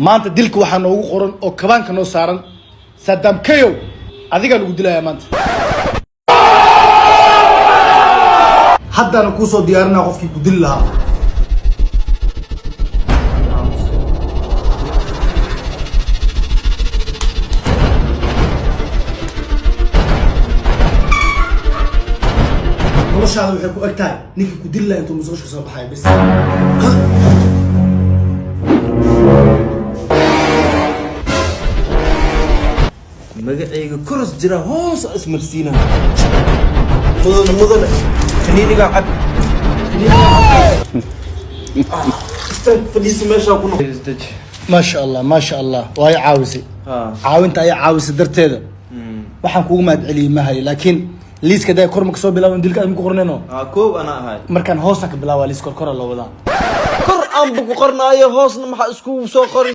maanta dilka waxaa noogu qoran oo kabaanka noo saaran Saddam Kayo adiga lagu dilayaa maanta haddana ku soo diyaarinaa qofkii ku dil lahaa noloshaada waxay ku egtahay ninkii ku dil lahaa intuu musqusha soo baxay bas magacayga koros jira hoos ismarsiina mudane kaniiniga cad fadhiisa meesha ku noqday ما شاء الله وهي عاوزي عاونت أي عاوز درتها waxaan kuugu mahad celiyay mahay laakiin liiska day kor ma ka soo bilaabay dilka ay ku qornayno koob ana ahay markaan hoosta ka bilaabay liiska kor la wadaa kor aan ku qornaayo hoosna waxa isku soo qorin